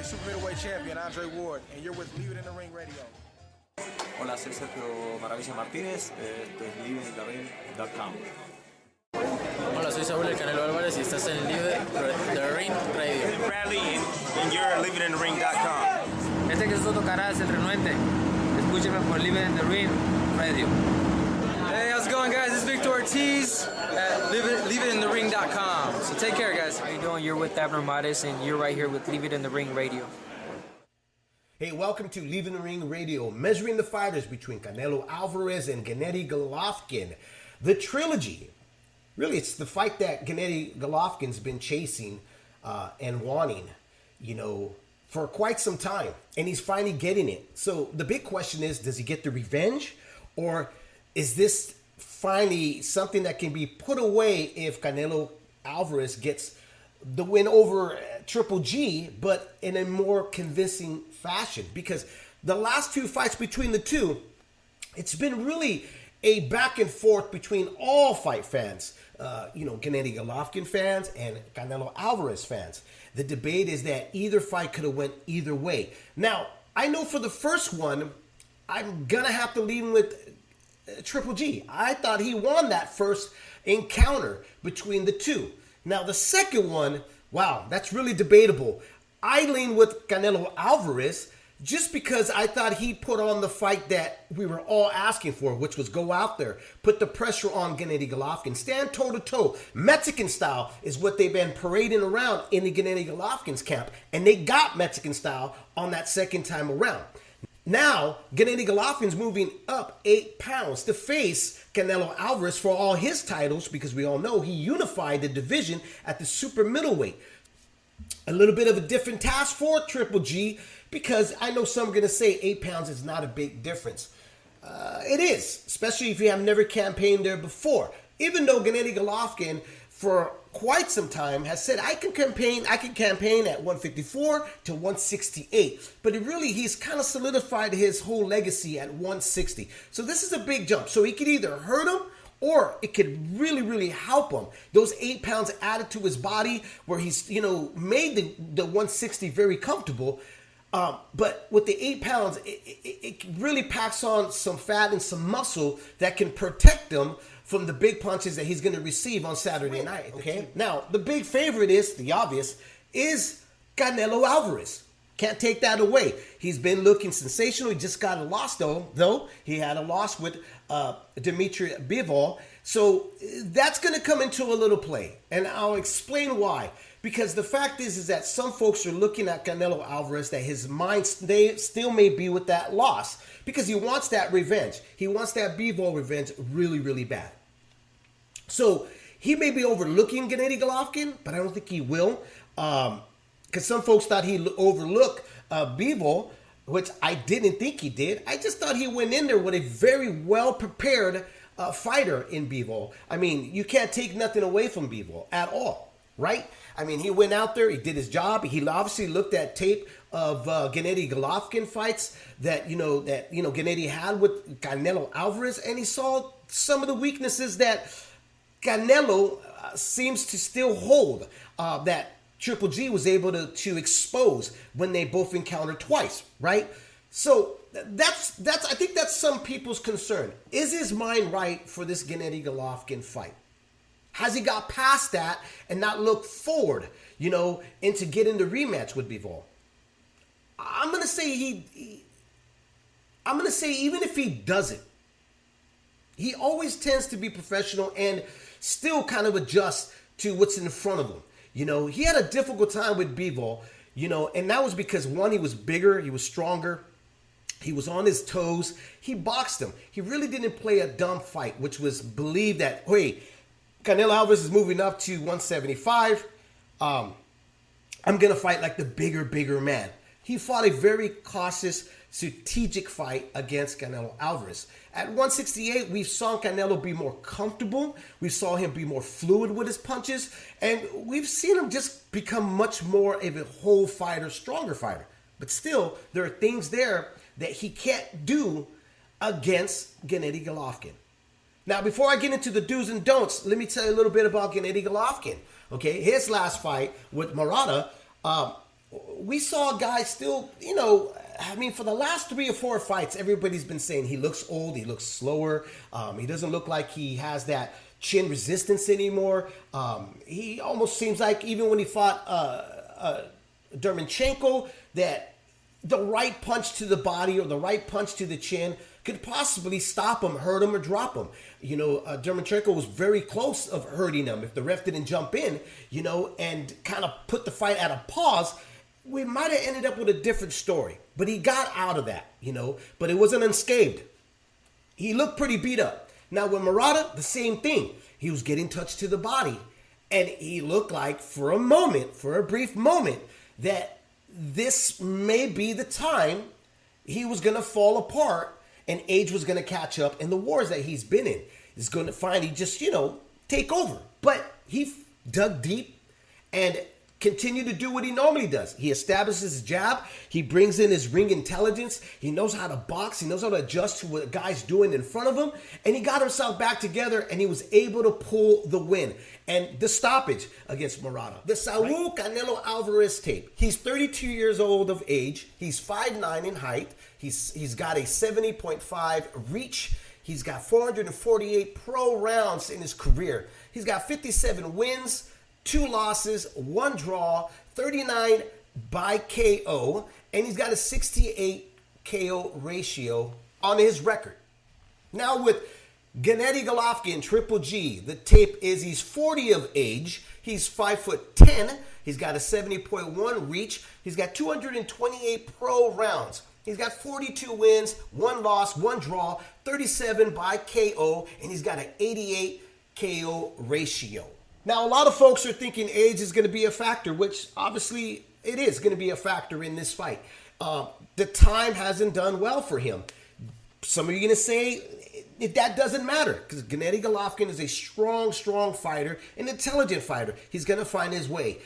super middleweight champion, Andre Ward, and you're with Leave It in the Ring Radio. Hola, soy Sergio Maravilla Martínez, esto es liveinthering.com. Hola, soy Saúl el Canelo Alvarez y estás en Live the Ring Radio. Bradley, and you're liveinthering.com. Este que es otro canal, es renuente. Escúcheme por Live in the Ring Radio. Hey, how's it going, guys? This is Victor Ortiz at liveitinthering.com. So take care, guys. How you doing? You're with Abner Mares, and you're right here with Leave It in the Ring Radio. Hey, welcome to Leave It in the Ring Radio, measuring the fighters between Canelo Alvarez and Gennady Golovkin. The trilogy. Really, it's the fight that Gennady Golovkin's been chasing and wanting, for quite some time. And he's finally getting it. So the big question is, does he get the revenge? Or is this finally something that can be put away if Canelo Alvarez gets the win over Triple G, but in a more convincing fashion? Because the last two fights between the two, it's been really a back and forth between all fight fans, Gennady Golovkin fans and Canelo Alvarez fans. The debate is that either fight could have went either way. Now, I know for the first one, I'm going to have to leave him with Triple G. I thought he won that first encounter between the two. Now, the second one, wow, that's really debatable. I lean with Canelo Alvarez just because I thought he put on the fight that we were all asking for, which was go out there, put the pressure on Gennady Golovkin, stand toe-to-toe. Mexican style is what they've been parading around in the Gennady Golovkin's camp, and they got Mexican style on that second time around. Now, Gennady Golovkin's moving up 8 pounds to face Canelo Alvarez for all his titles, because we all know he unified the division at the super middleweight. A little bit of a different task for Triple G, because I know some are going to say 8 pounds is not a big difference. It is, especially if you have never campaigned there before. Even though Gennady Golovkin, for quite some time, has said, I can campaign at 154 to 168. But he's kind of solidified his whole legacy at 160. So this is a big jump. So he could either hurt him, or it could really, really help him. Those 8 pounds added to his body, where he's, made the 160 very comfortable. But with the 8 pounds, it really packs on some fat and some muscle that can protect him from the big punches that he's going to receive on Saturday night. Okay. Now, the big favorite is, the obvious, is Canelo Alvarez. Can't take that away. He's been looking sensational. He just got a loss, though. He had a loss with Dmitry Bivol. So that's going to come into a little play. And I'll explain why. Because the fact is that some folks are looking at Canelo Alvarez that his mind still may be with that loss. Because he wants that revenge. He wants that Bivol revenge really, really bad. So he may be overlooking Gennady Golovkin, but I don't think he will. Because some folks thought he overlooked Bivol, which I didn't think he did. I just thought he went in there with a very well-prepared fighter in Bivol. I mean, you can't take nothing away from Bivol at all, right? I mean, he went out there, he did his job. He obviously looked at tape of Gennady Golovkin fights that Gennady had with Canelo Alvarez, and he saw some of the weaknesses that Canelo seems to still hold, that Triple G was able to expose when they both encountered twice, right? So I think that's some people's concern. Is his mind right for this Gennady Golovkin fight? Has he got past that and not looked forward, into getting the rematch with Bivol? I'm gonna say even if he doesn't, he always tends to be professional and still kind of adjust to what's in front of him. He had a difficult time with Bivol, and that was because, one, he was bigger, he was stronger, he was on his toes, he boxed him. He really didn't play a dumb fight, which was believed that, hey, Canelo Alvarez is moving up to 175. I'm going to fight like the bigger man. He fought a very cautious, strategic fight against Canelo Alvarez. At 168, we saw Canelo be more comfortable. We saw him be more fluid with his punches. And we've seen him just become much more of a whole fighter, stronger fighter. But still, there are things there that he can't do against Gennady Golovkin. Now, before I get into the do's and don'ts, let me tell you a little bit about Gennady Golovkin. Okay, his last fight with Murata we saw a guy still, I mean, for the last 3 or 4 fights, everybody's been saying he looks old, he looks slower, he doesn't look like he has that chin resistance anymore. He almost seems like even when he fought Dermanchenko, that the right punch to the body or the right punch to the chin could possibly stop him, hurt him, or drop him. Dermanchenko was very close of hurting him if the ref didn't jump in, and kind of put the fight at a pause. We might have ended up with a different story. But he got out of that, but it wasn't unscathed. He looked pretty beat up. Now with Murata, the same thing. He was getting touched to the body. And he looked like, for a brief moment, that this may be the time he was going to fall apart and age was going to catch up in the wars that he's been in. He's going to finally just, take over. But he dug deep and continued to do what he normally does. He establishes his jab. He brings in his ring intelligence. He knows how to box. He knows how to adjust to what a guy's doing in front of him. And he got himself back together and he was able to pull the win. And the stoppage against Murata. The Saul Canelo Alvarez tape. He's 32 years old of age. He's 5'9" in height. He's got a 70.5 reach. He's got 448 pro rounds in his career. He's got 57 wins, 2 losses, 1 draw, 39 by KO, and he's got a 68 KO ratio on his record. Now with Gennady Golovkin, Triple G, the tape is he's 40 of age, he's 5'10", he's got a 70.1 reach, he's got 228 pro rounds. He's got 42 wins, 1 loss, 1 draw, 37 by KO, and he's got an 88 KO ratio. Now, a lot of folks are thinking age is going to be a factor, which obviously it is going to be a factor in this fight. The time hasn't done well for him. Some of you are going to say that doesn't matter because Gennady Golovkin is a strong, strong fighter, an intelligent fighter. He's going to find his way.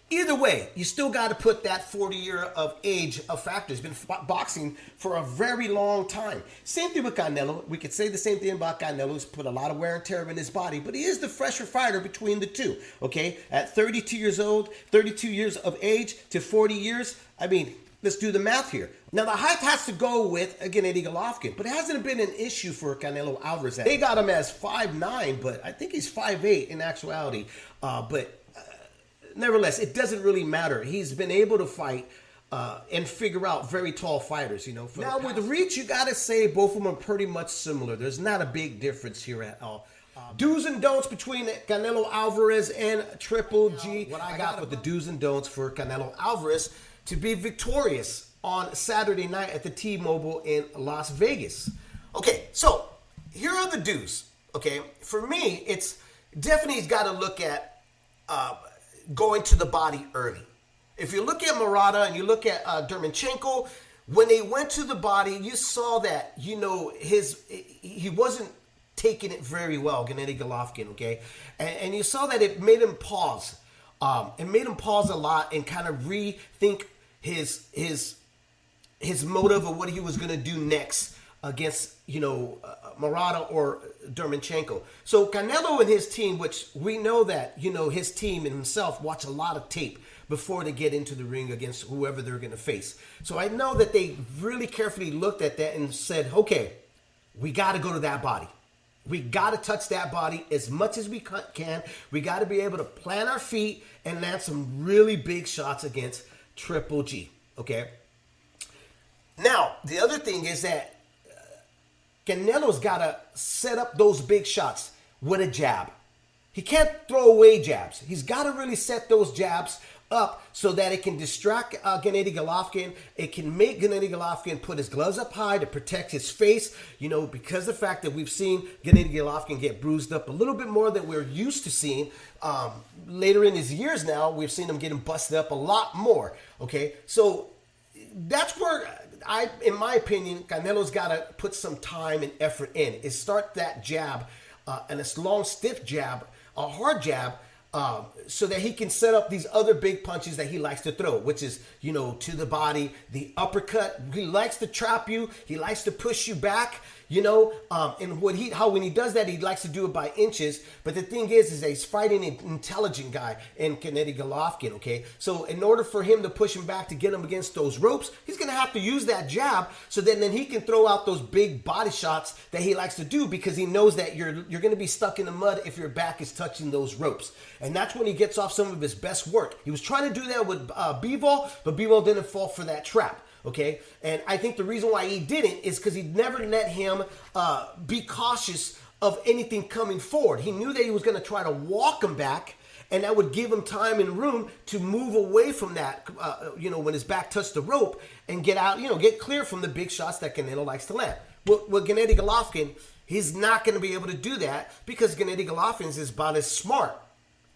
Either way, you still got to put that 40-year of age a factor. He's been boxing for a very long time. Same thing with Canelo. We could say the same thing about Canelo. He's put a lot of wear and tear in his body, but he is the fresher fighter between the two, okay? At 32 years old, 32 years of age to 40 years, I mean, let's do the math here. Now, the height has to go with Gennady Golovkin, but it hasn't been an issue for Canelo Alvarez. They got him as 5'9", but I think he's 5'8" in actuality, nevertheless, it doesn't really matter. He's been able to fight and figure out very tall fighters, Now, with reach, you got to say both of them are pretty much similar. There's not a big difference here at all. Do's and don'ts between Canelo Alvarez and Triple G. What I got with the do's and don'ts for Canelo Alvarez to be victorious on Saturday night at the T-Mobile in Las Vegas. Okay, so here are the do's, okay? For me, it's definitely he's got to look at going to the body early. If you look at Murata and you look at Dermanchenko, when they went to the body, you saw that, he wasn't taking it very well, Gennady Golovkin, okay? And you saw that it made him pause. It made him pause a lot and kind of rethink his motive of what he was going to do next against, Murata or Dermanchenko. So Canelo and his team, which we know that, his team and himself watch a lot of tape before they get into the ring against whoever they're going to face. So I know that they really carefully looked at that and said, okay, we got to go to that body. We got to touch that body as much as we can. We got to be able to plant our feet and land some really big shots against Triple G, okay? Now, the other thing is that Canelo's got to set up those big shots with a jab. He can't throw away jabs. He's got to really set those jabs up so that it can distract Gennady Golovkin. It can make Gennady Golovkin put his gloves up high to protect his face, because of the fact that we've seen Gennady Golovkin get bruised up a little bit more than we're used to seeing. Later in his years now, we've seen him getting busted up a lot more, okay? So that's where in my opinion, Canelo's got to put some time and effort in. Is start that jab, and a long, stiff jab, a hard jab, so that he can set up these other big punches that he likes to throw, which is, to the body, the uppercut. He likes to trap you. He likes to push you back, and when he does that, he likes to do it by inches. But the thing is that he's fighting an intelligent guy in Gennady Golovkin, okay? So in order for him to push him back to get him against those ropes, he's going to have to use that jab so then he can throw out those big body shots that he likes to do, because he knows that you're going to be stuck in the mud if your back is touching those ropes. And that's when he gets off some of his best work. He was trying to do that with Bivol, but Bivol didn't fall for that trap. Okay, and I think the reason why he didn't is because he never let him be cautious of anything coming forward. He knew that he was going to try to walk him back, and that would give him time and room to move away from that, when his back touched the rope, and get out, get clear from the big shots that Canelo likes to land. With Gennady Golovkin, he's not going to be able to do that, because Gennady Golovkin is about as smart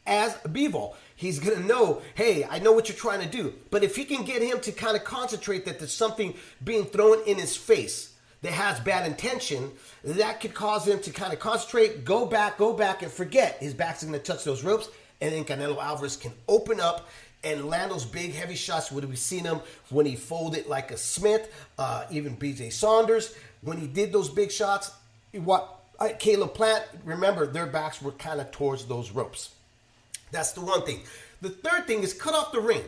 as Bivol. He's going to know, hey, I know what you're trying to do. But if he can get him to kind of concentrate that there's something being thrown in his face that has bad intention, that could cause him to kind of concentrate, go back, and forget his back's going to touch those ropes. And then Canelo Alvarez can open up and land those big, heavy shots. We've seen him when he folded like a Smith, even BJ Saunders. When he did those big shots, Caleb Plant, remember, their backs were kind of towards those ropes. That's the one thing. The third thing is cut off the ring.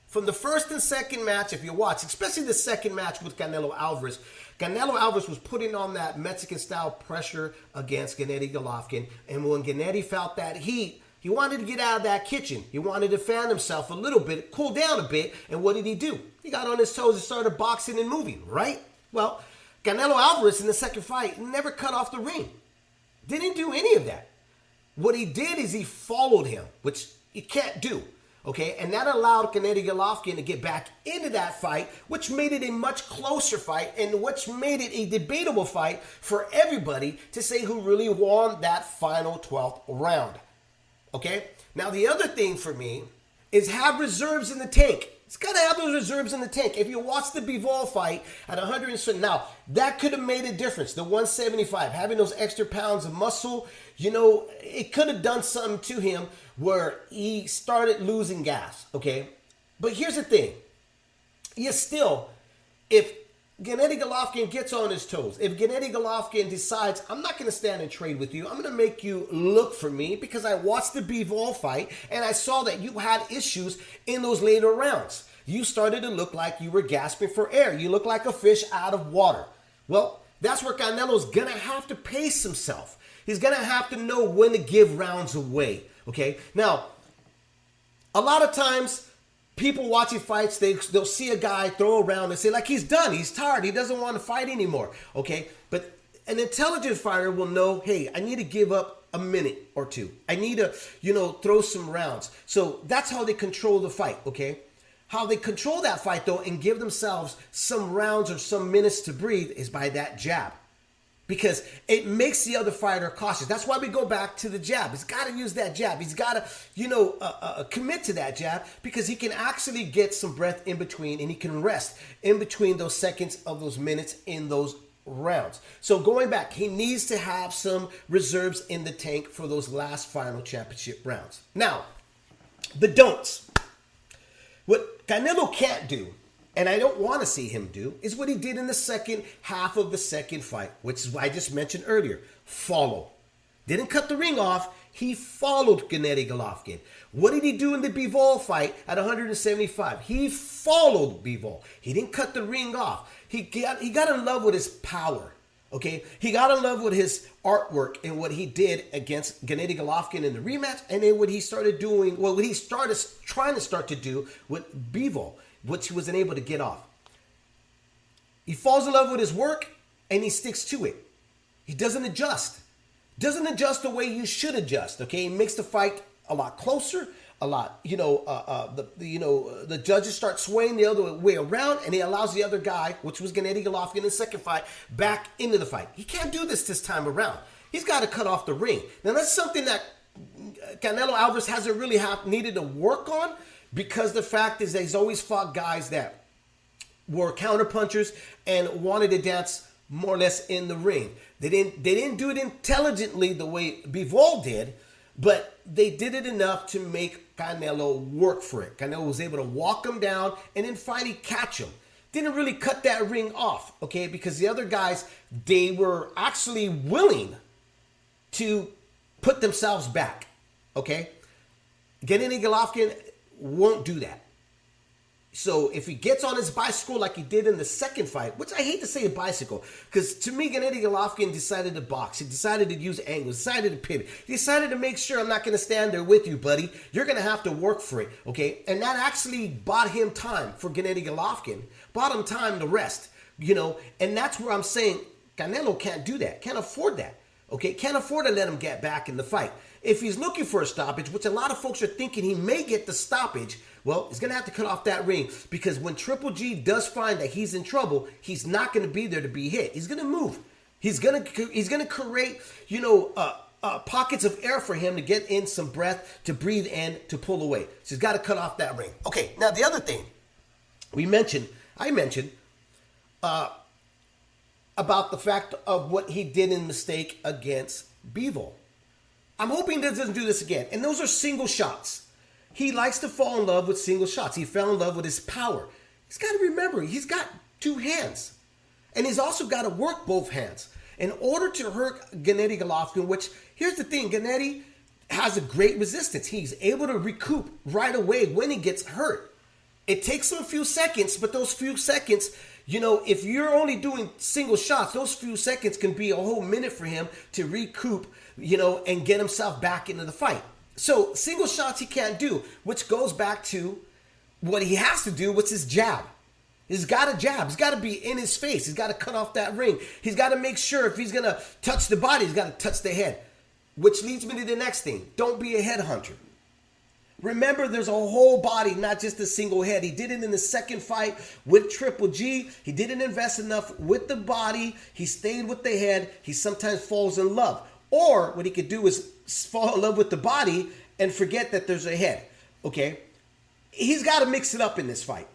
From the first and second match, if you watch, especially the second match with Canelo Alvarez was putting on that Mexican-style pressure against Gennady Golovkin. And when Gennady felt that heat, he wanted to get out of that kitchen. He wanted to fan himself a little bit, cool down a bit. And what did he do? He got on his toes and started boxing and moving, right? Well, Canelo Alvarez in the second fight never cut off the ring. Didn't do any of that. What he did is he followed him, which you can't do, okay? And that allowed Gennady Golovkin to get back into that fight, which made it a much closer fight, and which made it a debatable fight for everybody to say who really won that final 12th round, okay? Now, the other thing for me is have reserves in the tank. It's got to have those reserves in the tank. If you watch the Bivol fight at 100, now that could have made a difference. The 175, having those extra pounds of muscle, it could have done something to him where he started losing gas, okay? But here's the thing. If Gennady Golovkin gets on his toes, if Gennady Golovkin decides, I'm not going to stand and trade with you, I'm going to make you look for me because I watched the Bivol fight and I saw that you had issues in those later rounds. You started to look like you were gasping for air. You look like a fish out of water. Well, that's where Canelo's going to have to pace himself. He's going to have to know when to give rounds away, okay? Now, a lot of times, people watching fights, they'll see a guy throw a round and say, like, he's done, he's tired, he doesn't want to fight anymore, okay? But an intelligent fighter will know, hey, I need to give up a minute or two. I need to, throw some rounds. So that's how they control the fight, okay? How they control that fight, though, and give themselves some rounds or some minutes to breathe is by that jab. Because it makes the other fighter cautious. That's why we go back to the jab. He's got to use that jab. He's got to, commit to that jab because he can actually get some breath in between and he can rest in between those seconds of those minutes in those rounds. So going back, he needs to have some reserves in the tank for those last final championship rounds. Now, the don'ts. What Canelo can't do, and I don't want to see him do, is what he did in the second half of the second fight, which is what I just mentioned earlier. Follow. Didn't cut the ring off. He followed Gennady Golovkin. What did he do in the Bivol fight at 175? He followed Bivol. He didn't cut the ring off. He got in love with his power. Okay? He got in love with his artwork and what he did against Gennady Golovkin in the rematch, and then what he started doing, what he started trying to start to do with Bivol, which he wasn't able to get off. He falls in love with his work and he sticks to it. He doesn't adjust. Doesn't adjust the way you should adjust. Okay, he makes the fight a lot closer. A lot, the judges start swaying the other way around, and he allows the other guy, which was Gennady Golovkin in the second fight, back into the fight. He can't do this time around. He's got to cut off the ring. Now that's something that Canelo Alvarez hasn't really needed to work on. Because the fact is that he's always fought guys that were counterpunchers and wanted to dance more or less in the ring. They didn't do it intelligently the way Bivol did, but they did it enough to make Canelo work for it. Canelo was able to walk him down and then finally catch him. Didn't really cut that ring off, okay, because the other guys, they were actually willing to put themselves back, okay? Gennady Golovkin won't do that. So if he gets on his bicycle like he did in the second fight, which I hate to say a bicycle, because to me, Gennady Golovkin decided to box. He decided to use angles, decided to pivot. He decided to make sure I'm not going to stand there with you, buddy. You're going to have to work for it, okay? And that actually bought him time for Gennady Golovkin, bought him time to rest, you know? And that's where I'm saying Canelo can't do that, can't afford that, okay? Can't afford to let him get back in the fight. If he's looking for a stoppage, which a lot of folks are thinking he may get the stoppage, well, he's going to have to cut off that ring, because when Triple G does find that he's in trouble, he's not going to be there to be hit. He's going to move. He's going to create, you know, pockets of air for him to get in some breath, to breathe in, to pull away. So he's got to cut off that ring. Okay, now the other thing I mentioned about the fact of what he did in mistake against Bivol. I'm hoping he doesn't do this again. And those are single shots. He likes to fall in love with single shots. He fell in love with his power. He's got to remember, he's got two hands. And he's also got to work both hands. In order to hurt Gennady Golovkin, which, here's the thing, Gennady has a great resistance. He's able to recoup right away when he gets hurt. It takes him a few seconds, but those few seconds, you know, if you're only doing single shots, those few seconds can be a whole minute for him to recoup, you know, and get himself back into the fight. So single shots he can't do, which goes back to what he has to do, which is jab. He's got to jab. He's got to be in his face. He's got to cut off that ring. He's got to make sure if he's going to touch the body, he's got to touch the head. Which leads me to the next thing. Don't be a headhunter. Remember, there's a whole body, not just a single head. He did it in the second fight with Triple G. He didn't invest enough with the body. He stayed with the head. He sometimes falls in love. Or what he could do is fall in love with the body and forget that there's a head, okay? He's got to mix it up in this fight.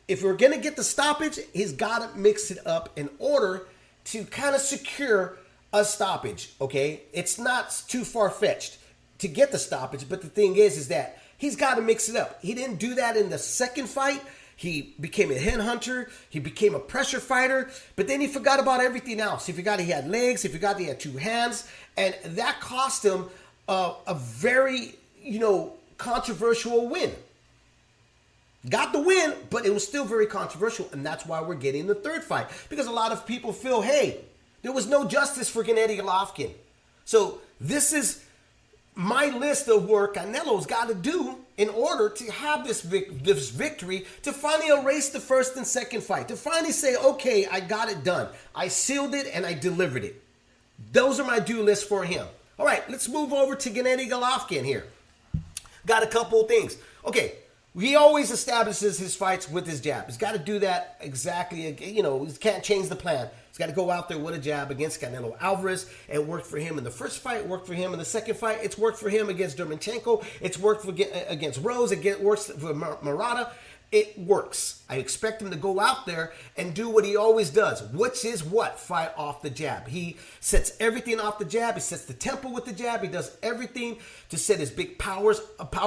If we're going to get the stoppage, he's got to mix it up in order to kind of secure a stoppage, okay? It's not too far-fetched to get the stoppage, but the thing is that he's got to mix it up. He didn't do that in the second fight. He became a headhunter. He became a pressure fighter. But then he forgot about everything else. He forgot he had legs. He forgot he had two hands. And that cost him a very, you know, controversial win. Got the win, but it was still very controversial. And that's why we're getting the third fight. Because a lot of people feel, hey, there was no justice for Gennady Golovkin. So this is my list of what Canelo's got to do in order to have this victory, to finally erase the first and second fight, to finally say, okay, I got it done. I sealed it and I delivered it. Those are my due lists for him. All right, let's move over to Gennady Golovkin here. Got a couple of things. Okay, he always establishes his fights with his jab. He's got to do that exactly. You know, he can't change the plan. He's got to go out there with a jab against Canelo Alvarez. It worked for him in the first fight, worked for him in the second fight. It's worked for him against Dermanchenko. It's worked against Rose. It works for Murata. It works. I expect him to go out there and do what he always does, which is what? Fight off the jab. He sets everything off the jab. He sets the tempo with the jab. He does everything to set his big power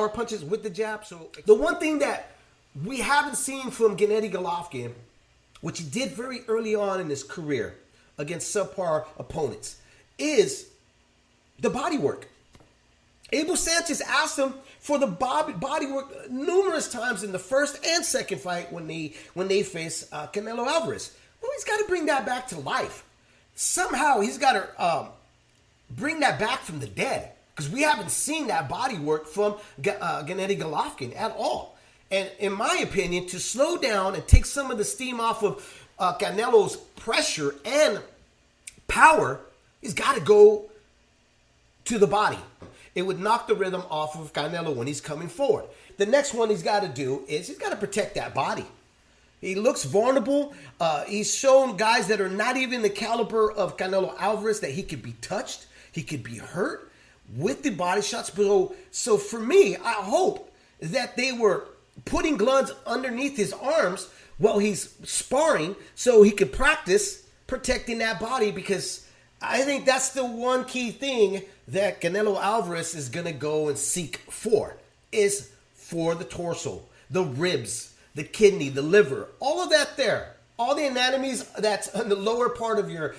punches with the jab. So the one thing that we haven't seen from Gennady Golovkin, which he did very early on in his career against subpar opponents, is the body work. Abel Sanchez asked him for the body work numerous times in the first and second fight when they face Canelo Alvarez. Well, he's got to bring that back to life. Somehow he's got to bring that back from the dead, because we haven't seen that body work from Gennady Golovkin at all. And in my opinion, to slow down and take some of the steam off of Canelo's pressure and power, he's got to go to the body. It would knock the rhythm off of Canelo when he's coming forward. The next one he's got to do is he's got to protect that body. He looks vulnerable. He's shown guys that are not even the caliber of Canelo Alvarez that he could be touched. He could be hurt with the body shots. So for me, I hope that they were putting gloves underneath his arms while he's sparring so he could practice protecting that body, because I think that's the one key thing that Canelo Alvarez is going to go and seek for, is for the torso, the ribs, the kidney, the liver, all of that there. All the anatomies that's on the lower part of your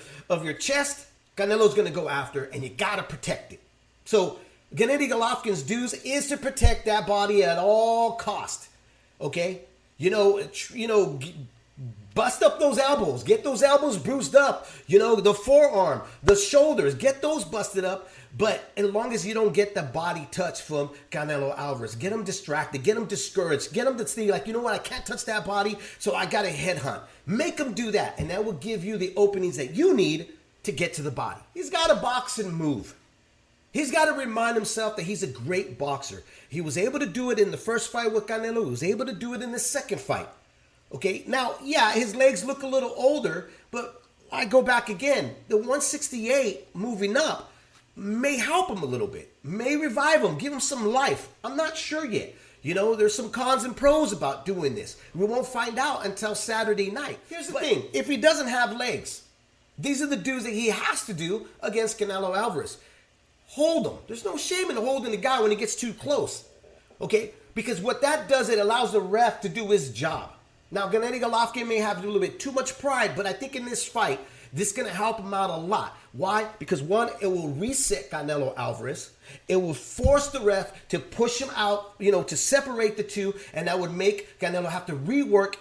chest, Canelo's going to go after, and you got to protect it. So Gennady Golovkin's dues is to protect that body at all cost. Okay? Bust up those elbows. Get those elbows bruised up. The forearm, the shoulders, get those busted up. But as long as you don't get the body touch from Canelo Alvarez, get him distracted, get him discouraged, get him to think like, you know what, I can't touch that body, so I got to headhunt. Make him do that, and that will give you the openings that you need to get to the body. He's got to box and move. He's got to remind himself that he's a great boxer. He was able to do it in the first fight with Canelo. He was able to do it in the second fight. Okay, now, yeah, his legs look a little older, but I go back again. The 168 moving up may help him a little bit, may revive him, give him some life. I'm not sure yet. There's some cons and pros about doing this. We won't find out until Saturday night. Here's the thing. If he doesn't have legs, these are the dudes that he has to do against Canelo Alvarez. Hold him. There's no shame in holding the guy when he gets too close. Okay? Because what that does, it allows the ref to do his job. Now, Gennady Golovkin may have a little bit too much pride, but I think in this fight, this is going to help him out a lot. Why? Because one, it will reset Canelo Alvarez. It will force the ref to push him out, to separate the two, and that would make Canelo have to rework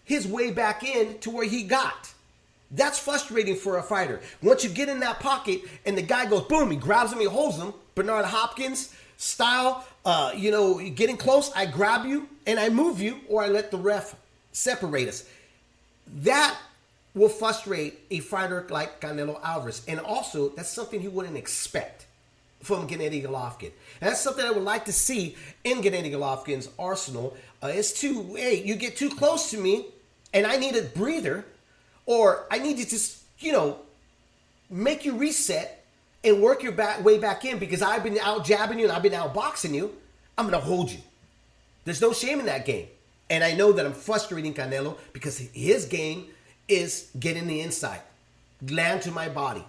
his way back in to where he got. That's frustrating for a fighter. Once you get in that pocket and the guy goes, boom, he grabs him, he holds him. Bernard Hopkins style, getting close, I grab you and I move you, or I let the ref separate us. That will frustrate a fighter like Canelo Alvarez. And also, that's something he wouldn't expect from Gennady Golovkin. And that's something I would like to see in Gennady Golovkin's arsenal, is to, hey, you get too close to me and I need a breather, or I need to make you reset and work your way back in because I've been out jabbing you and I've been out boxing you. I'm going to hold you. There's no shame in that game. And I know that I'm frustrating Canelo because his game is get in the inside, land to my body.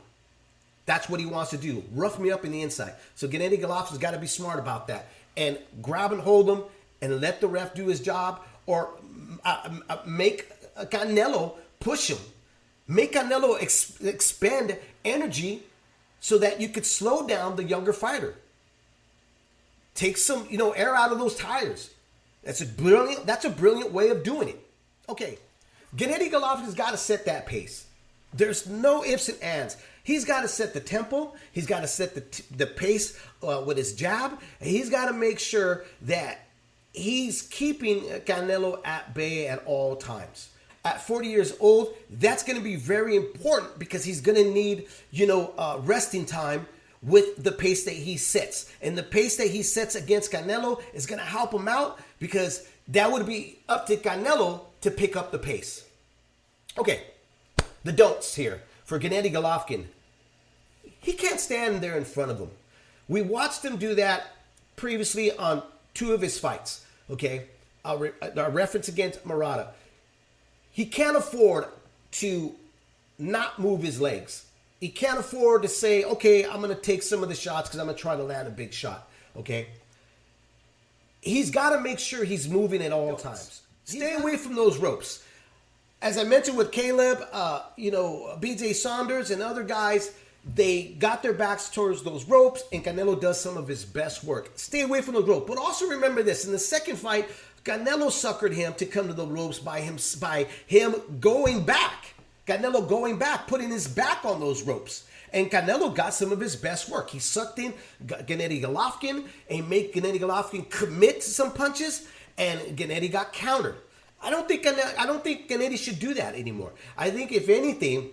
That's what he wants to do, rough me up in the inside. So Gennady Golovkin's got to be smart about that and grab and hold him and let the ref do his job, or make Canelo push him. Make Canelo expend energy so that you could slow down the younger fighter. Take some, air out of those tires. That's a brilliant way of doing it. Okay. Gennady Golovkin's got to set that pace. There's no ifs and ands. He's got to set the tempo. He's got to set the pace with his jab. And he's got to make sure that he's keeping Canelo at bay at all times. At 40 years old, that's going to be very important because he's going to need, resting time with the pace that he sets. And the pace that he sets against Canelo is going to help him out because that would be up to Canelo to pick up the pace. Okay, the don'ts here for Gennady Golovkin. He can't stand there in front of him. We watched him do that previously on two of his fights. Okay, a reference against Murata. He can't afford to not move his legs. He can't afford to say, okay, I'm going to take some of the shots because I'm going to try to land a big shot. Okay, he's got to make sure he's moving at all times. Stay away from those ropes. As I mentioned with Caleb, BJ Saunders and other guys, they got their backs towards those ropes, and Canelo does some of his best work. Stay away from the rope. But also remember this, in the second fight, Canelo suckered him to come to the ropes by him going back. Canelo going back, putting his back on those ropes. And Canelo got some of his best work. He sucked in Gennady Golovkin and made Gennady Golovkin commit to some punches, and Gennady got countered. I don't think Gennady should do that anymore. I think if anything,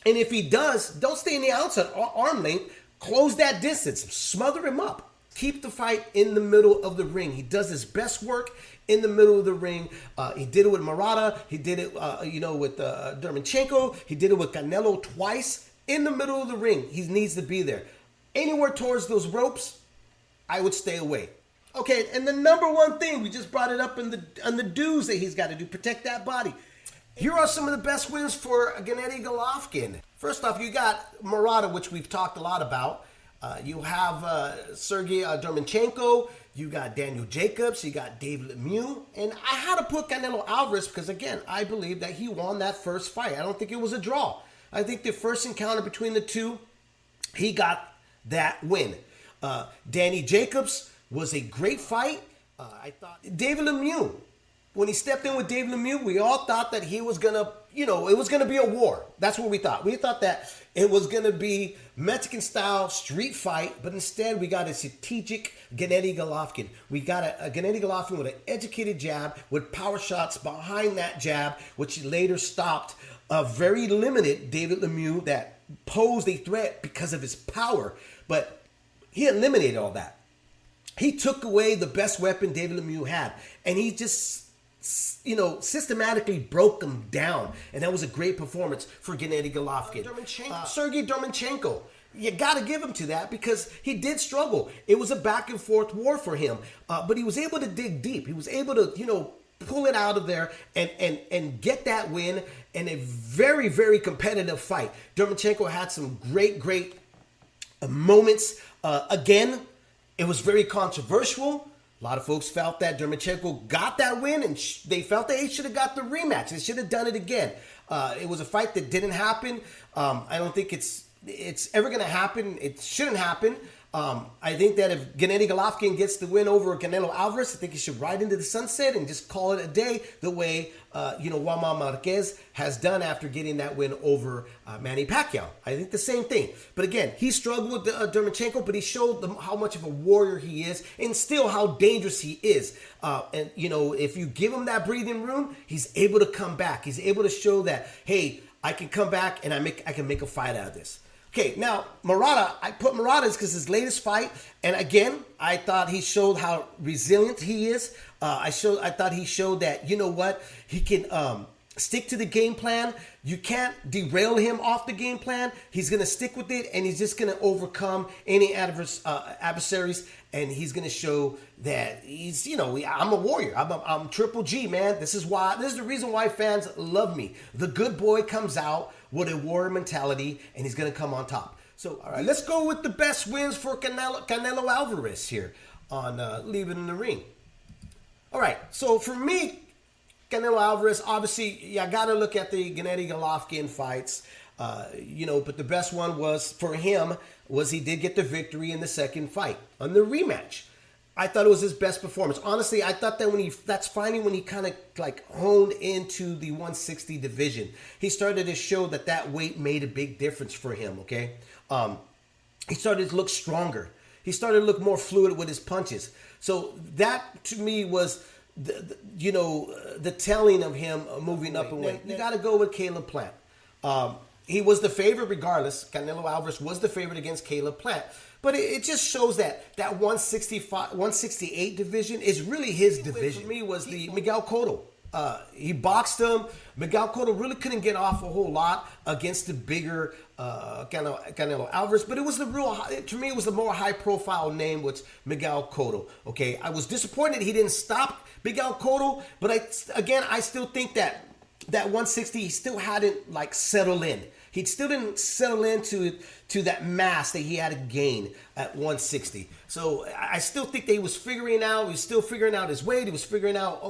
and if he does, don't stay in the outside arm length. Close that distance. Smother him up. Keep the fight in the middle of the ring. He does his best work in the middle of the ring. He did it with Murata. He did it, with Dermanchenko. He did it with Canelo twice. In the middle of the ring, he needs to be there. Anywhere towards those ropes, I would stay away. Okay, and the number one thing, we just brought it up on the dues that he's got to do, protect that body. Here are some of the best wins for Gennady Golovkin. First off, you got Murata, which we've talked a lot about. You have Sergey Dermonchenko. You got Daniel Jacobs. You got David Lemieux. And I had to put Canelo Alvarez because, again, I believe that he won that first fight. I don't think it was a draw. I think the first encounter between the two, he got that win. Danny Jacobs was a great fight. I thought David Lemieux, when he stepped in with David Lemieux, we all thought that he was going to, it was going to be a war. That's what we thought. We thought that it was going to be Mexican-style street fight, but instead we got a strategic Gennady Golovkin. We got a Gennady Golovkin with an educated jab, with power shots behind that jab, which later stopped a very limited David Lemieux that posed a threat because of his power. But he eliminated all that. He took away the best weapon David Lemieux had, and he just systematically broke him down. And that was a great performance for Gennady Golovkin. Sergey Dermonchenko, you got to give him to that because he did struggle. It was a back and forth war for him, but he was able to dig deep. He was able to, pull it out of there and get that win in a very, very competitive fight. Dermonchenko had some great moments. Again, it was very controversial. A lot of folks felt that Dermonchenko got that win, and they felt that he should have got the rematch. They should have done it again. It was a fight that didn't happen. I don't think it's ever going to happen. It shouldn't happen. I think that if Gennady Golovkin gets the win over Canelo Alvarez, I think he should ride into the sunset and just call it a day the way, Juan Marquez has done after getting that win over Manny Pacquiao. I think the same thing. But again, he struggled with Dermonchenko, but he showed them how much of a warrior he is and still how dangerous he is. And if you give him that breathing room, he's able to come back. He's able to show that, hey, I can come back and I can make a fight out of this. Okay, now, Murata, I put Murata because his latest fight, and again, I thought he showed how resilient he is. I thought he showed that, he can stick to the game plan. You can't derail him off the game plan. He's going to stick with it, and he's just going to overcome any adversaries, and he's going to show that he's, I'm a warrior. I'm Triple G, man. This is the reason why fans love me. The good boy comes out with a warrior mentality, and he's going to come on top. So, all right, let's go with the best wins for Canelo Alvarez here on Leave It in the Ring. All right, so for me, Canelo Alvarez, obviously, you got to look at the Gennady Golovkin fights, but the best one for him was he did get the victory in the second fight on the rematch. I thought it was his best performance. Honestly, I thought that that's finally when he kind of honed into the 160 division. He started to show that weight made a big difference for him, okay? He started to look stronger. He started to look more fluid with his punches. So that, to me, was the telling of him moving up and weight. You got to go with Caleb Plant. He was the favorite regardless. Canelo Alvarez was the favorite against Caleb Plant. But it just shows that 168 division is really his division. For me was the Miguel Cotto. He boxed him. Miguel Cotto really couldn't get off a whole lot against the bigger Canelo Alvarez. But it was to me, it was the more high-profile name was Miguel Cotto. Okay, I was disappointed he didn't stop Miguel Cotto. But I still think that 160, he still hadn't settled in. He still didn't settle into that mass that he had to gain at 160. So I still think that he was figuring out. He was still figuring out his weight. He was figuring out,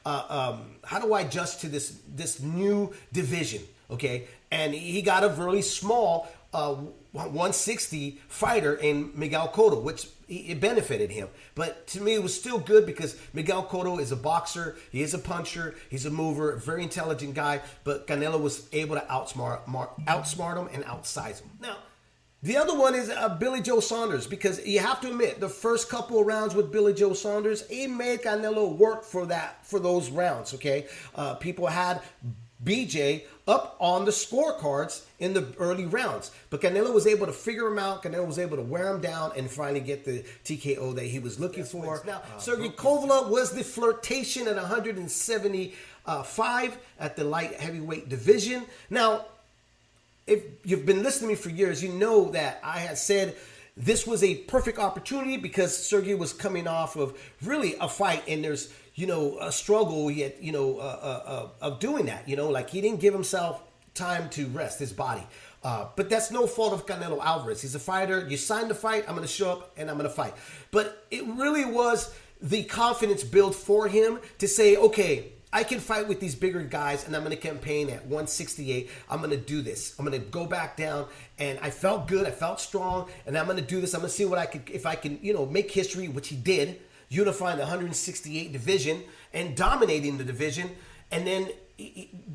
how do I adjust to this new division? Okay, and he got a really small 160 fighter in Miguel Cotto, which it benefited him. But to me, it was still good because Miguel Cotto is a boxer. He is a puncher. He's a mover, a very intelligent guy. But Canelo was able to outsmart him and outsize him. Now, the other one is Billy Joe Saunders, because you have to admit, the first couple of rounds with Billy Joe Saunders, he made Canelo work for those rounds, okay? People had BJ up on the scorecards in the early rounds. But Canelo was able to figure him out. Canelo was able to wear him down and finally get the TKO that he was looking for. Now, Sergey Kovalev was the flirtation at 175 at the light heavyweight division. Now, if you've been listening to me for years, you know that I had said this was a perfect opportunity because Sergey was coming off of really a fight, and there's struggle yet, of doing that. Like he didn't give himself time to rest his body. But that's no fault of Canelo Alvarez. He's a fighter. You signed the fight. I'm going to show up and I'm going to fight. But it really was the confidence built for him to say, okay, I can fight with these bigger guys, and I'm going to campaign at 168. I'm going to do this. I'm going to go back down, and I felt good. I felt strong, and I'm going to do this. I'm going to see if I can, make history, which he did, unifying the 168 division and dominating the division. And then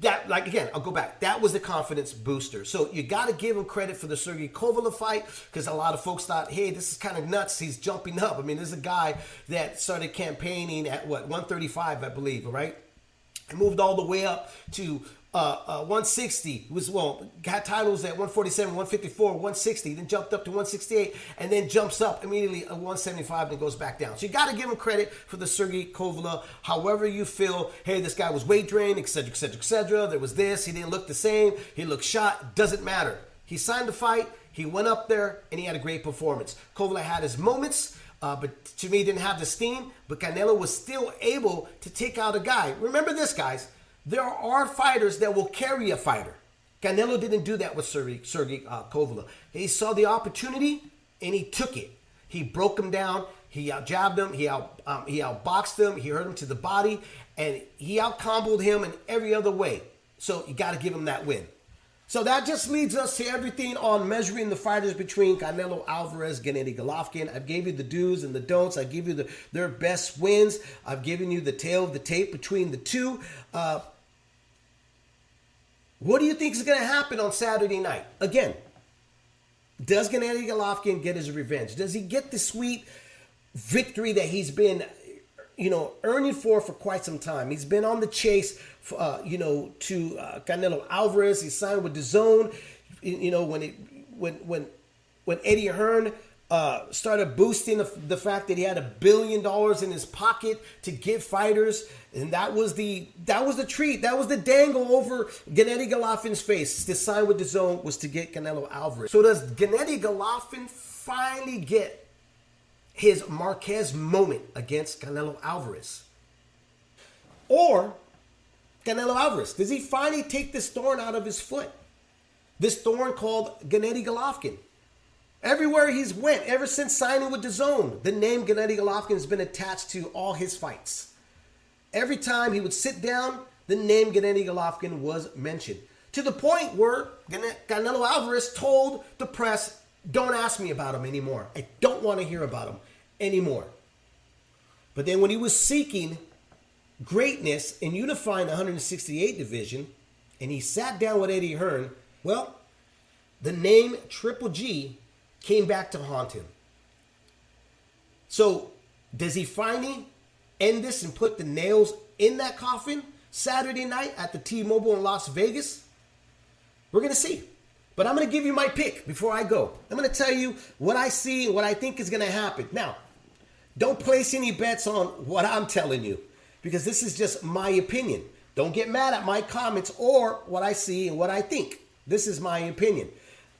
that, again, I'll go back. That was the confidence booster. So you got to give him credit for the Sergey Kovalev fight, because a lot of folks thought, hey, this is kind of nuts. He's jumping up. I mean, this is a guy that started campaigning at 135, I believe, right? He moved all the way up to 160. Got titles at 147, 154, 160. Then jumped up to 168, and then jumps up immediately at 175 and goes back down. So you got to give him credit for the Sergey Kovalev. However you feel, hey, this guy was weight drained, etc., etc., etc. There was this. He didn't look the same. He looked shot. Doesn't matter. He signed the fight. He went up there, and he had a great performance. Kovalev had his moments. But to me, didn't have the steam. But Canelo was still able to take out a guy. Remember this, guys. There are fighters that will carry a fighter. Canelo didn't do that with Sergey Kovalev. He saw the opportunity, and he took it. He broke him down. He out-jabbed him. He outboxed him. He hurt him to the body. And he out-comboed him in every other way. So you got to give him that win. So that just leads us to everything on measuring the fighters between Canelo Alvarez, Gennady Golovkin. I've gave you the do's and the don'ts. I give you their best wins. I've given you the tale of the tape between the two. What do you think is going to happen on Saturday night? Again, does Gennady Golovkin get his revenge? Does he get the sweet victory that he's been earning for quite some time? He's been on the chase, to Canelo Alvarez. He signed with DAZN. When Eddie Hearn started boosting the fact that he had $1 billion in his pocket to give fighters, and that was the treat. That was the dangle over Gennady Golovkin's face. To sign with DAZN was to get Canelo Alvarez. So does Gennady Golovkin finally get his Marquez moment against Canelo Alvarez? Or Canelo Alvarez, does he finally take this thorn out of his foot? This thorn called Gennady Golovkin. Everywhere he's went, ever since signing with DAZN, the name Gennady Golovkin has been attached to all his fights. Every time he would sit down, the name Gennady Golovkin was mentioned. To the point where Canelo Alvarez told the press, don't ask me about him anymore. I don't want to hear about him anymore. But then when he was seeking greatness in unifying the 168 division, and he sat down with Eddie Hearn, well, the name Triple G came back to haunt him. So does he finally end this and put the nails in that coffin Saturday night at the T-Mobile in Las Vegas? We're going to see. But I'm going to give you my pick before I go. I'm going to tell you what I see and what I think is going to happen. Now, don't place any bets on what I'm telling you, because this is just my opinion. Don't get mad at my comments or what I see and what I think. This is my opinion.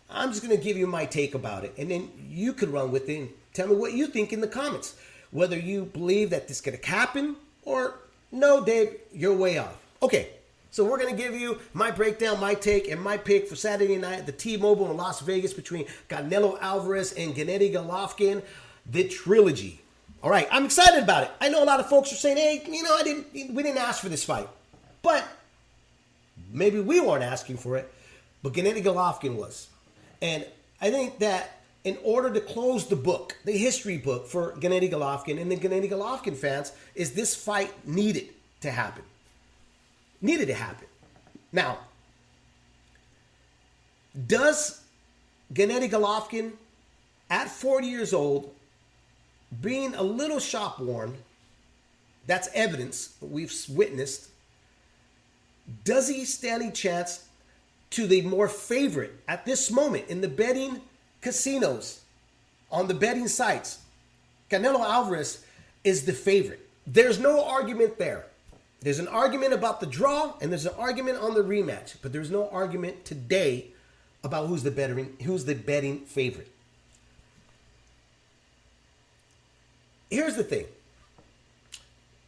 I'm just going to give you my take about it, and then you can run with it and tell me what you think in the comments. Whether you believe that this is going to happen or no, Dave, you're way off. Okay, so we're going to give you my breakdown, my take, and my pick for Saturday night at the T-Mobile in Las Vegas between Canelo Alvarez and Gennady Golovkin, the trilogy. All right, I'm excited about it. I know a lot of folks are saying, hey, we didn't ask for this fight. But maybe we weren't asking for it, but Gennady Golovkin was. And I think that in order to close the book, the history book for Gennady Golovkin and the Gennady Golovkin fans, is this fight needed to happen. Needed to happen. Now, does Gennady Golovkin, at 40 years old, being a little shop worn, that's evidence we've witnessed, does he stand a chance to the more favorite at this moment in the betting casinos, on the betting sites? Canelo Alvarez is the favorite. There's no argument there. There's an argument about the draw, and there's an argument on the rematch, but there's no argument today about who's the betting favorite. Here's the thing.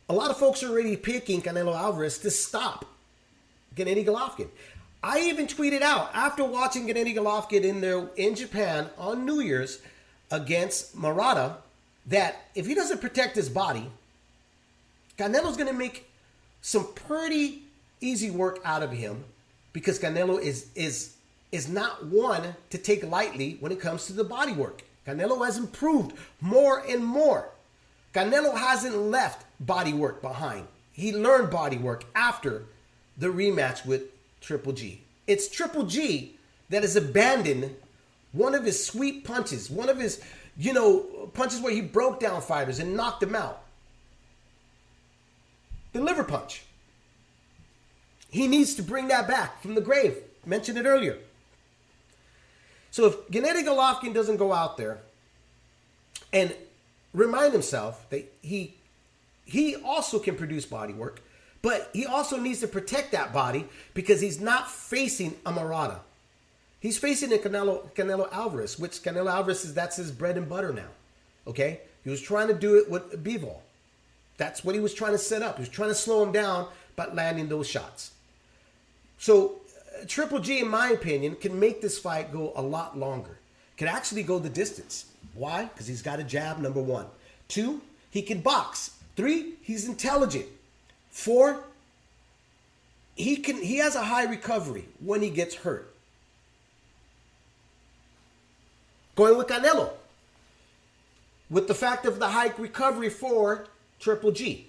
a lot of folks are already picking Canelo Alvarez to stop Gennady Golovkin. I even tweeted out after watching Gennady Golovkin in Japan on New Year's against Murata that if he doesn't protect his body, Canelo's going to make some pretty easy work out of him, because Canelo is not one to take lightly when it comes to the body work. Canelo has improved more and more. Canelo hasn't left body work behind. He learned body work after the rematch with Triple G. It's Triple G that has abandoned one of his sweep punches, one of his, punches where he broke down fighters and knocked them out. The liver punch. He needs to bring that back from the grave. Mentioned it earlier. So if Gennady Golovkin doesn't go out there and remind himself that he also can produce body work, but he also needs to protect that body, because he's not facing a Murata. He's facing a Canelo Alvarez, which Canelo Alvarez that's his bread and butter now. Okay? He was trying to do it with Bivol. That's what he was trying to set up. He was trying to slow him down by landing those shots. So Triple G, in my opinion, can make this fight go a lot longer. Can actually go the distance. Why? Because he's got a jab, number one. 2, he can box. 3, he's intelligent. 4, he has a high recovery when he gets hurt. Going with Canelo, with the fact of the high recovery for Triple G.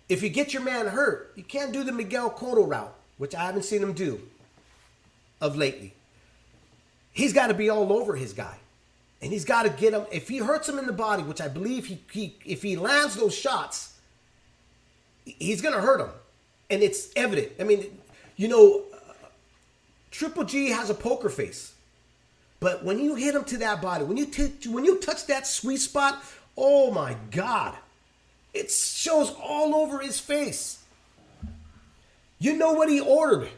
If you get your man hurt, you can't do the Miguel Cotto route, which I haven't seen him do of lately. He's got to be all over his guy. And he's got to get him. If he hurts him in the body, which I believe if he lands those shots, he's going to hurt him. And it's evident. I mean, Triple G has a poker face. But when you hit him to that body, when you touch that sweet spot, oh my God. It shows all over his face. You know what he ordered.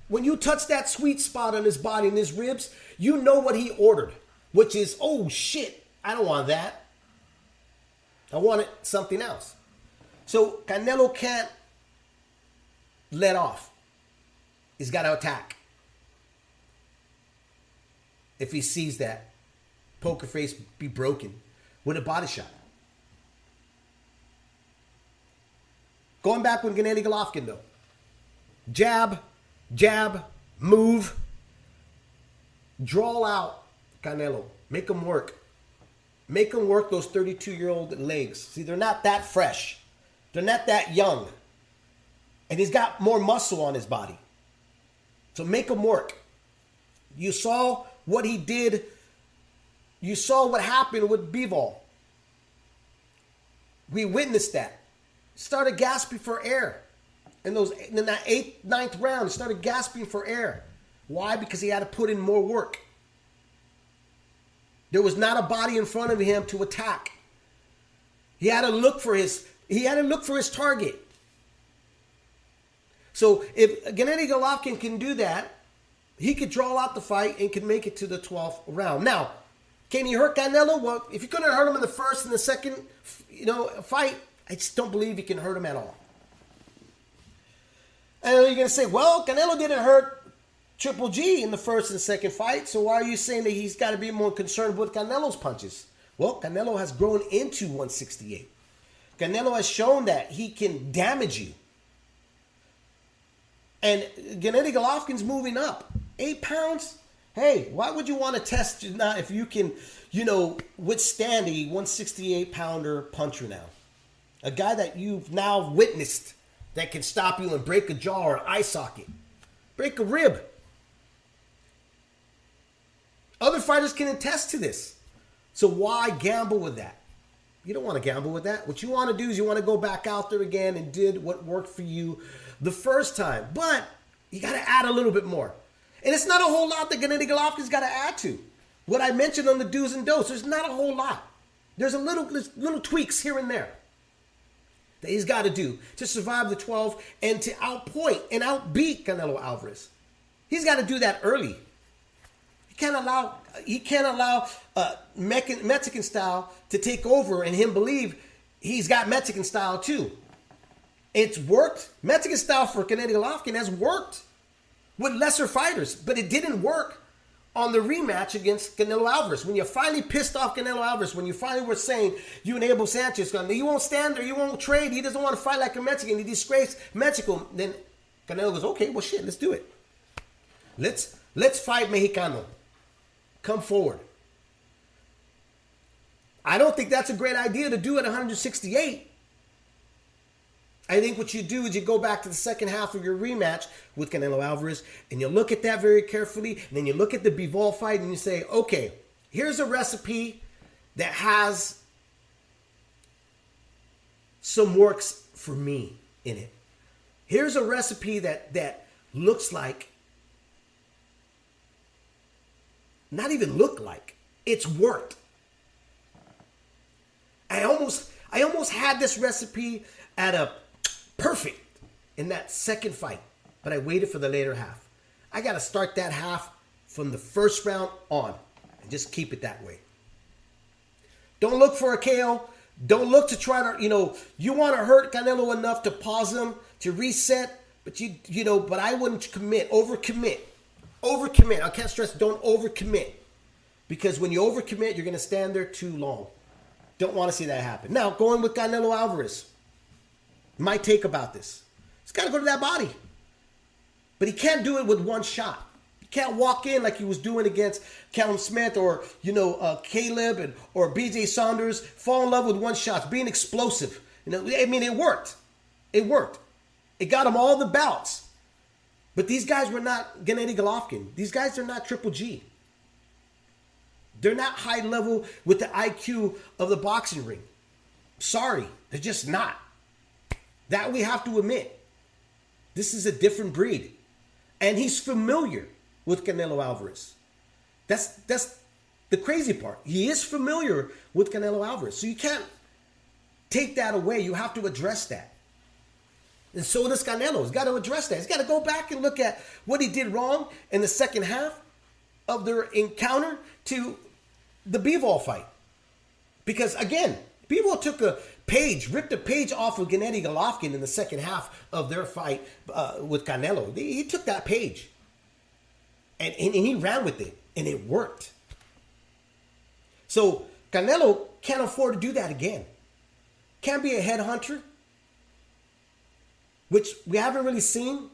When you touch that sweet spot on his body and his ribs, you know what he ordered. Which is, oh shit, I don't want that. I wanted something else. So Canelo can't let off. He's got to attack. If he sees that poker face be broken with a body shot. Going back with Gennady Golovkin, though. Jab, move. Draw out Canelo. Make him work. Make him work those 32-year-old legs. See, they're not that fresh. They're not that young. And he's got more muscle on his body. So make him work. You saw what he did. You saw what happened with Bivol. We witnessed that. Started gasping for air. In that 8th, 9th round, he started gasping for air. Why? Because he had to put in more work. There was not a body in front of him to attack. He had to look for his target. So if Gennady Golovkin can do that, he could draw out the fight and can make it to the 12th round. Now, can he hurt Canelo? Well, if you couldn't hurt him in the first and the second, fight, I just don't believe he can hurt him at all. And you're going to say, well, Canelo didn't hurt Triple G in the first and second fight, so why are you saying that he's got to be more concerned with Canelo's punches? Well, Canelo has grown into 168. Canelo has shown that he can damage you. And Gennady Golovkin's moving up. 8 pounds? Hey, why would you want to test if you can, withstand a 168-pounder puncher now? A guy that you've now witnessed that can stop you and break a jaw or an eye socket. Break a rib. Other fighters can attest to this. So why gamble with that? You don't want to gamble with that. What you want to do is you want to go back out there again and did what worked for you the first time. But you got to add a little bit more. And it's not a whole lot that Gennady Golovkin's got to add to. What I mentioned on the do's and don'ts, there's not a whole lot. There's little tweaks here and there that he's got to do to survive the 12 and to outpoint and outbeat Canelo Alvarez. He's got to do that early. He can't allow Mexican style to take over and him believe he's got Mexican style too. It's worked. Mexican style for Gennady Golovkin has worked with lesser fighters, but it didn't work on the rematch against Canelo Alvarez. When you finally pissed off Canelo Alvarez, when you finally were saying you and Abel Sanchez, you won't stand there, you won't trade, he doesn't want to fight like a Mexican, he disgraced Mexico, then Canelo goes, okay, well shit, let's do it. Let's fight Mexicano. Come forward. I don't think that's a great idea to do at 168. I think what you do is you go back to the second half of your rematch with Canelo Alvarez and you look at that very carefully, and then you look at the Bivol fight and you say, okay, here's a recipe that has some works for me in it. Here's a recipe that looks like, not even look like, it's worked. I almost had this recipe at a perfect in that second fight, but I waited for the later half. I got to start that half from the first round on and just keep it that way. Don't look for a KO. Don't look to try to, you want to hurt Canelo enough to pause him, to reset, but but I wouldn't overcommit. I can't stress, don't overcommit, because when you overcommit, you're going to stand there too long. Don't want to see that happen. Now, going with Canelo Alvarez, my take about this, he's got to go to that body. But he can't do it with one shot. He can't walk in like he was doing against Callum Smith or, Caleb or BJ Saunders, fall in love with one shot, being explosive. It worked. It worked. It got him all the bouts. But these guys were not Gennady Golovkin. These guys are not Triple G. They're not high level with the IQ of the boxing ring. Sorry, they're just not. That we have to admit. This is a different breed. And he's familiar with Canelo Alvarez. That's the crazy part. He is familiar with Canelo Alvarez. So you can't take that away. You have to address that. And so does Canelo. He's got to address that. He's got to go back and look at what he did wrong in the second half of their encounter to the Bivol fight. Because again, Bivol ripped a page off of Gennady Golovkin in the second half of their fight with Canelo. He took that page and he ran with it, and it worked. So Canelo can't afford to do that again. Can't be a headhunter, which we haven't really seen.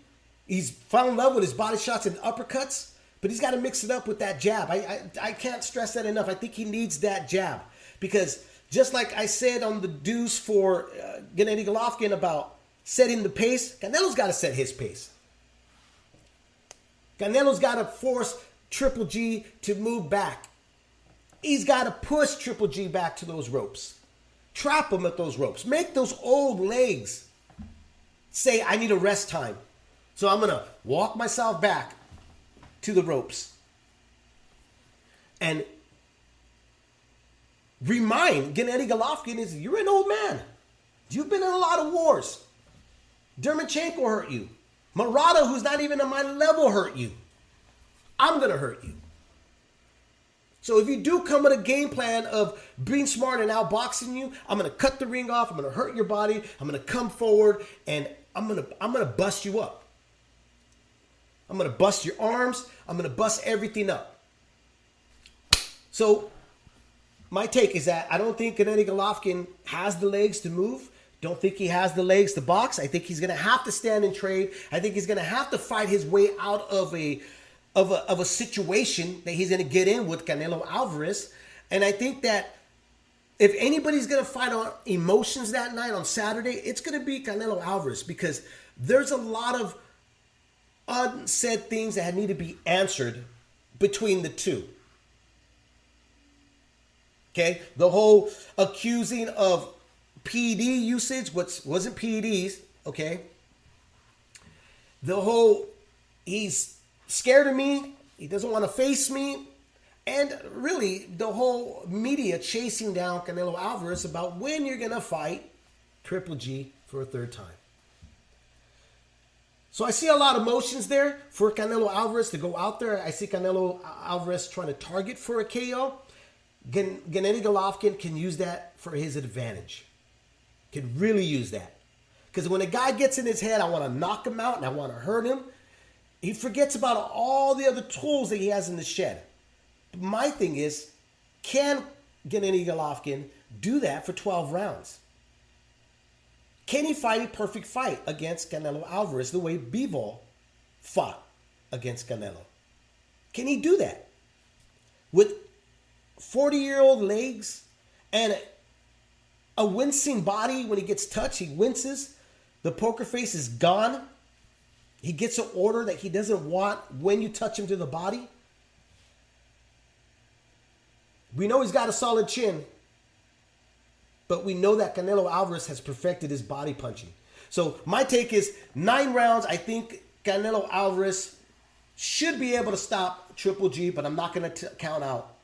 He's fallen in love with his body shots and uppercuts, but he's got to mix it up with that jab. I can't stress that enough. I think he needs that jab, because just like I said on the dues for Gennady Golovkin about setting the pace, Canelo's got to set his pace. Canelo's got to force Triple G to move back. He's got to push Triple G back to those ropes. Trap him at those ropes. Make those old legs say, I need a rest time. So I'm going to walk myself back to the ropes. And remind Gennady Golovkin is, you're an old man. You've been in a lot of wars. Dermachenko hurt you. Murata, who's not even on my level, hurt you. I'm going to hurt you. So if you do come with a game plan of being smart and outboxing you, I'm going to cut the ring off. I'm going to hurt your body. I'm going to come forward and I'm going to bust you up. I'm going to bust your arms. I'm going to bust everything up. So my take is that I don't think Gennady Golovkin has the legs to move. Don't think he has the legs to box. I think he's going to have to stand and trade. I think he's going to have to fight his way out of a situation that he's going to get in with Canelo Alvarez. And I think that if anybody's going to fight on emotions that night on Saturday, it's going to be Canelo Alvarez, because there's a lot of unsaid things that need to be answered between the two. Okay? The whole accusing of PED usage, which wasn't PEDs, okay? The whole, he's scared of me, he doesn't want to face me, and really the whole media chasing down Canelo Alvarez about when you're going to fight Triple G for a third time. So I see a lot of motions there for Canelo Alvarez to go out there. I see Canelo Alvarez trying to target for a KO. Gennady Golovkin can use that for his advantage. Could really use that. Because when a guy gets in his head, I want to knock him out and I want to hurt him, he forgets about all the other tools that he has in the shed. But my thing is, can Gennady Golovkin do that for 12 rounds? Can he fight a perfect fight against Canelo Alvarez the way Bivol fought against Canelo? Can he do that? With 40-year-old legs and a wincing body, when he gets touched, he winces. The poker face is gone. He gets an order that he doesn't want when you touch him to the body. We know he's got a solid chin, but we know that Canelo Alvarez has perfected his body punching. So my take is 9 rounds. I think Canelo Alvarez should be able to stop Triple G, but I'm not going to count out.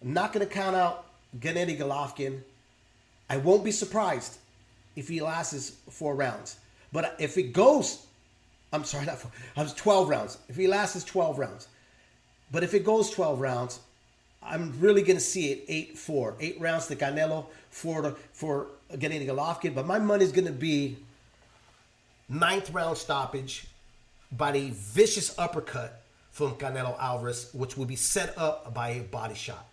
I'm not going to count out Gennady Golovkin. I won't be surprised if he lasts 4 rounds. But if it goes, I'm sorry, not 4, I was 12 rounds. If he lasts 12 rounds. But if it goes 12 rounds, I'm really going to see it 8-4. 8 rounds to Canelo, 4 for Gennady Golovkin. But my money is going to be 9th round stoppage by the vicious uppercut from Canelo Alvarez, which will be set up by a body shot.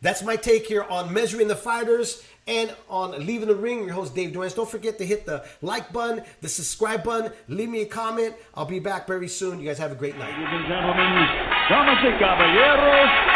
That's my take here on Measuring the Fighters and on Leaving the Ring. Your host, Dave Duenas. Don't forget to hit the like button, the subscribe button. Leave me a comment. I'll be back very soon. You guys have a great night. Ladies and gentlemen, damas y caballeros,